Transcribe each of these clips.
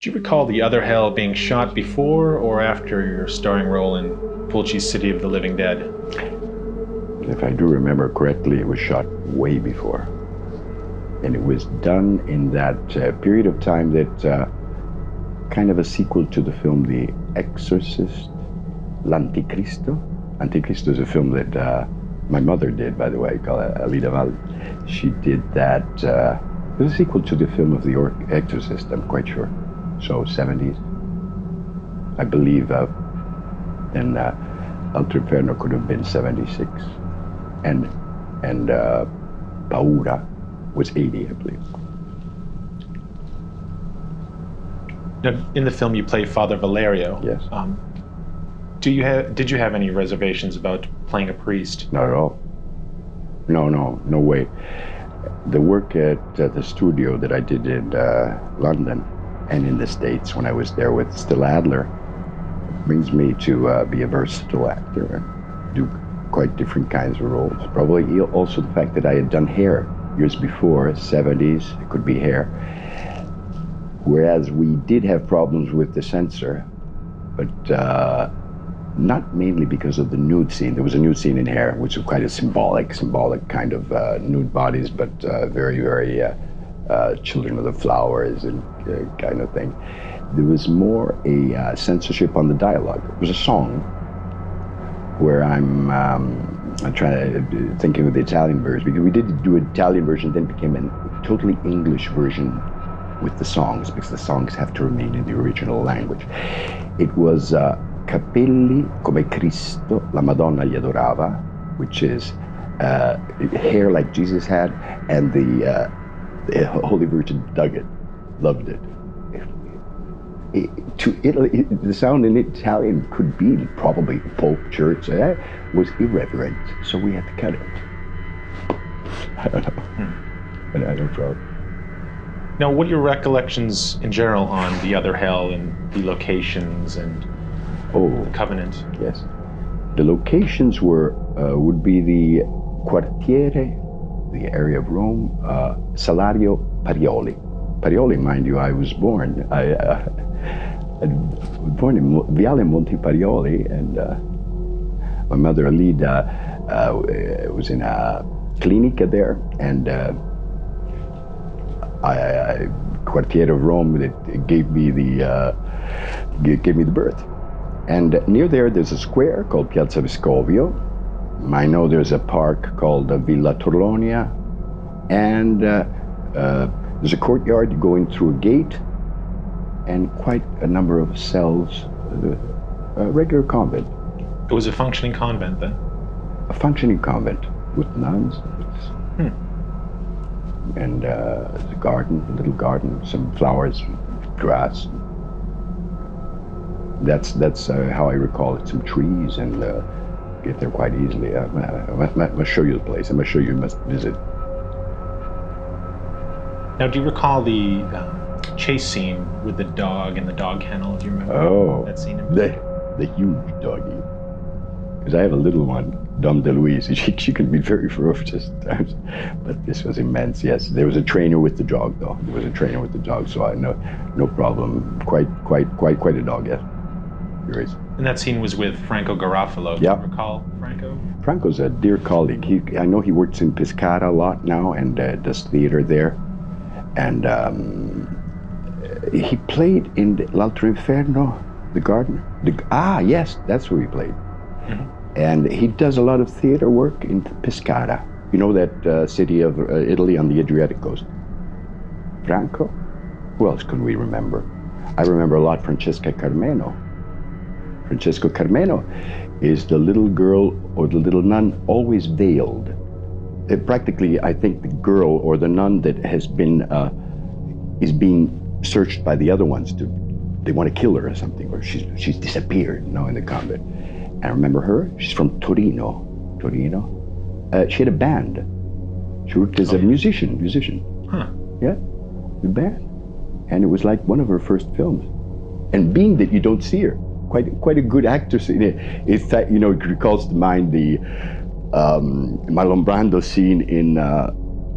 Do you recall The Other Hell being shot before or after your starring role in Fulci's City of the Living Dead? If I do remember correctly, it was shot way before. And it was done in that period of time that kind of a sequel to the film The Exorcist, L'Anticristo. Anticristo is a film that my mother did, by the way, called Alida Val. She did that. It was a sequel to the film of The Exorcist, I'm quite sure. So 70s. I believe then Altro Inferno could have been 76. And Paura was 80, I believe. Now, in the film, you play Father Valerio. Yes. Did you have any reservations about playing a priest? Not at all. No way. The work at the studio that I did in London and in the States when I was there with Stella Adler brings me to be a versatile actor and do quite different kinds of roles. Probably also the fact that I had done hair years before, 70s, it could be hair. Whereas we did have problems with the censor, but not mainly because of the nude scene. There was a nude scene in hair, which was quite a symbolic kind of nude bodies, but very, very Children of the Flowers and kind of thing. There was more a censorship on the dialogue. It was a song where I'm trying to thinking of the Italian version, because we did do an Italian version, then became a totally English version with the songs, because the songs have to remain in the original language. It was Capelli come Cristo, la Madonna gli adorava, which is hair like Jesus had, and the Holy Virgin dug it, loved it. To Italy, the sound in Italian could be probably Pope, church, was irreverent, so we had to cut it. I don't know, but I don't know. Now, what are your recollections in general on The Other Hell and the locations and the Covenant? Yes, the locations would be the quartiere, the area of Rome, Salario Parioli. Parioli, mind you, I was born. I was born in Viale Monte Parioli, and my mother Alida was in a clinica there, and Quartiere of Rome that gave me the birth. And near there's a square called Piazza Vescovio. I know there's a park called Villa Torlonia, and there's a courtyard. You go in through a gate, and quite a number of cells. A regular convent. It was a functioning convent then? A functioning convent with nuns. And there's a little garden, some flowers, grass. That's how I recall it. Some trees, and get there quite easily. I must show you the place. I must show you must visit. Now, do you recall the chase scene with the dog in the dog kennel? Do you remember that scene? The huge doggy. Because I have a little one, Dom DeLuise, and she can be very ferocious at times. But this was immense, yes. There was a trainer with the dog, though. There was a trainer with the dog, so I no problem. Quite a dog, yes. There is. And that scene was with Franco Garofalo. Do you recall Franco? Franco's a dear colleague. I know he works in Pescara a lot now and does theater there. And he played in L'Altro Inferno, The Gardener. Yes, that's where he played. Mm-hmm. And he does a lot of theater work in Pescara. You know that city of Italy on the Adriatic coast? Franco? Who else could we remember? I remember a lot Francesca Carmeno. Francesco Carmeno is the little girl or the little nun always veiled. Practically, I think the girl or the nun that has been is being searched by the other ones. They want to kill her or something, or she's disappeared, in the convent. And I remember her. She's from Torino. She had a band. She worked as a musician. Huh. Yeah, the band. And it was like one of her first films. And being that you don't see her, quite a good actress in it. It's that, it recalls to mind the Marlon Brando scene in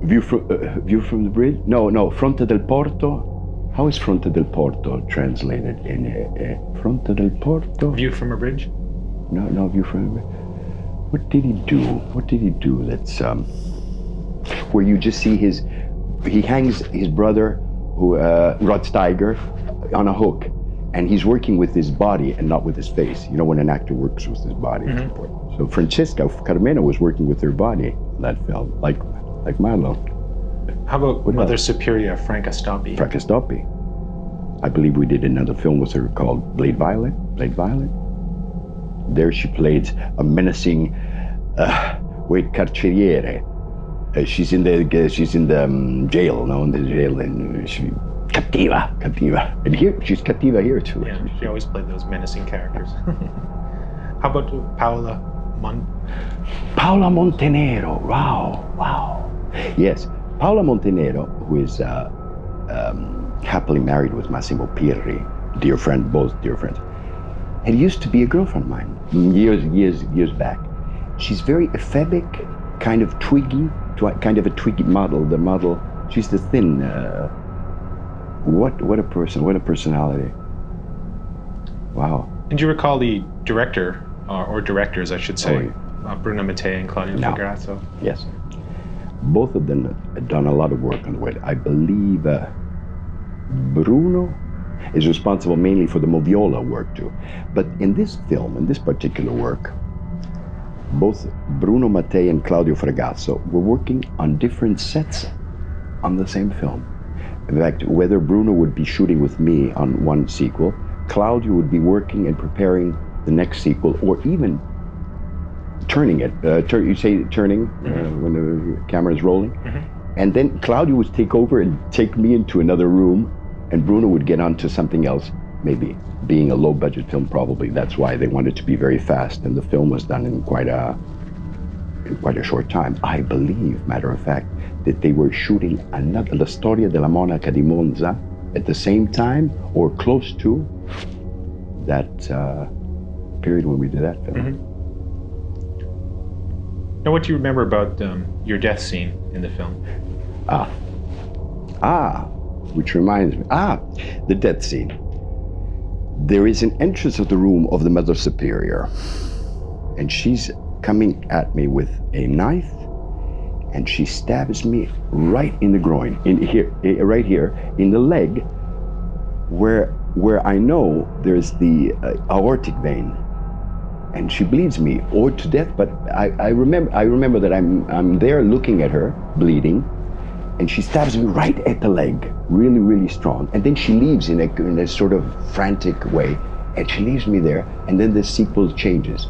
View from the Bridge? No, Fronte del Porto. How is Fronte del Porto translated in Fronte del Porto? View from a bridge? No view from a bridge. What did he do? What did he do that's where you just see he hangs his brother, Rod Steiger, on a hook, and he's working with his body and not with his face. You know, when an actor works with his body. Mm-hmm. So Francesca Carmena was working with her body in that film, like Marlo. How about Mother Superior Francastoppi? Francastoppi. I believe we did another film with her called Blade Violet. Blade Violet. There she played a menacing carceriere. She's in the jail, no, in the jail, and she cattiva. And here she's cattiva here too. Yeah, she always played those menacing characters. How about Paola Montenero? Wow. Yes, Paola Montenero, who is happily married with Massimo Pirri, dear friend, both dear friends, and used to be a girlfriend of mine years back. She's very ephebic, kind of twiggy model. The model, she's the thin. What a person! What a personality! Wow. And do you recall the director or directors, I should say, Bruno Mattei and Claudio Fragasso? Yes. Both of them had done a lot of work on the way. I believe Bruno is responsible mainly for the moviola work too. But in this film, in this particular work, both Bruno Mattei and Claudio Fragasso were working on different sets on the same film. In fact, whether Bruno would be shooting with me on one sequel, Claudio would be working and preparing the next sequel, or even turning it. You say turning when the camera is rolling. Mm-hmm. And then Claudio would take over and take me into another room, and Bruno would get onto something else, maybe. Being a low-budget film, probably that's why they wanted to be very fast, and the film was done in quite a short time. I believe, matter of fact, that they were shooting another La Storia della Monaca di Monza at the same time, or close to that period when we did that film. Mm-hmm. Now, what do you remember about your death scene in the film? Which reminds me, the death scene. There is an entrance of the room of the Mother Superior, and she's coming at me with a knife, and she stabs me right in the groin, right here, in the leg, where I know there's the aortic vein, and she bleeds me or to death. But I remember that I'm there looking at her bleeding, and she stabs me right at the leg, really, really strong. And then she leaves in a sort of frantic way, and she leaves me there, and then the sequel changes.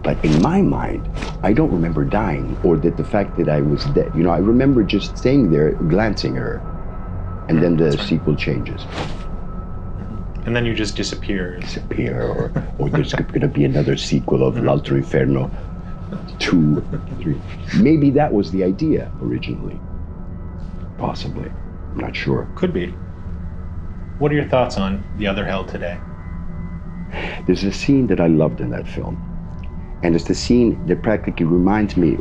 But in my mind, I don't remember dying, or that the fact that I was dead. You know, I remember just staying there, glancing at her, and then the sequel changes. And then you just disappear. Or there's going to be another sequel of L'Altro Inferno 2, 3. Maybe that was the idea originally. Possibly. I'm not sure. Could be. What are your thoughts on The Other Hell today? There's a scene that I loved in that film. And it's the scene that practically reminds me,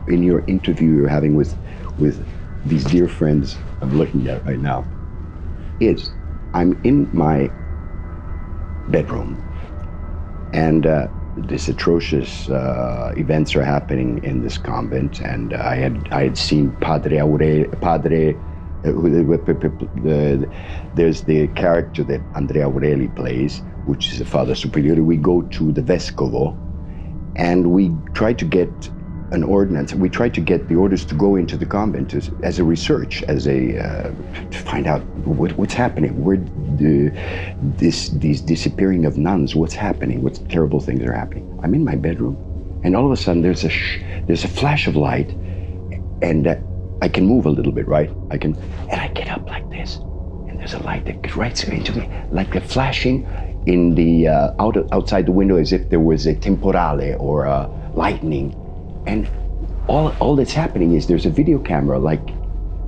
in your interview you're having with these dear friends I'm looking at right now, is I'm in my bedroom, and this atrocious events are happening in this convent, and I had seen there's the character that Andrea Aureli plays, which is the Father Superiore. We go to the Vescovo, and we try to get an ordinance. We try to get the orders to go into the convent as a research, to find out what's happening, where these disappearing of nuns, what's happening, what terrible things are happening. I'm in my bedroom, and all of a sudden there's a flash of light, and I can move a little bit, right? And I get up like this, and there's a light that right into me, like a flashing in the outside the window, as if there was a temporale or a lightning. And all that's happening is there's a video camera like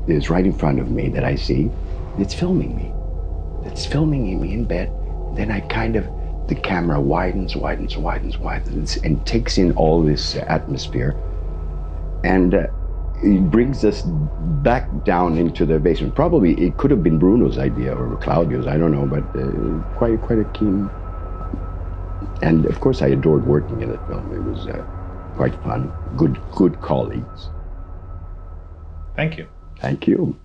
is right in front of me that I see. It's filming me. It's filming me in bed. Then the camera widens and takes in all this atmosphere. And it brings us back down into the basement. Probably it could have been Bruno's idea or Claudio's, I don't know, but quite a keen. And of course, I adored working in the film. It was quite fun. Good colleagues. Thank you. Thank you.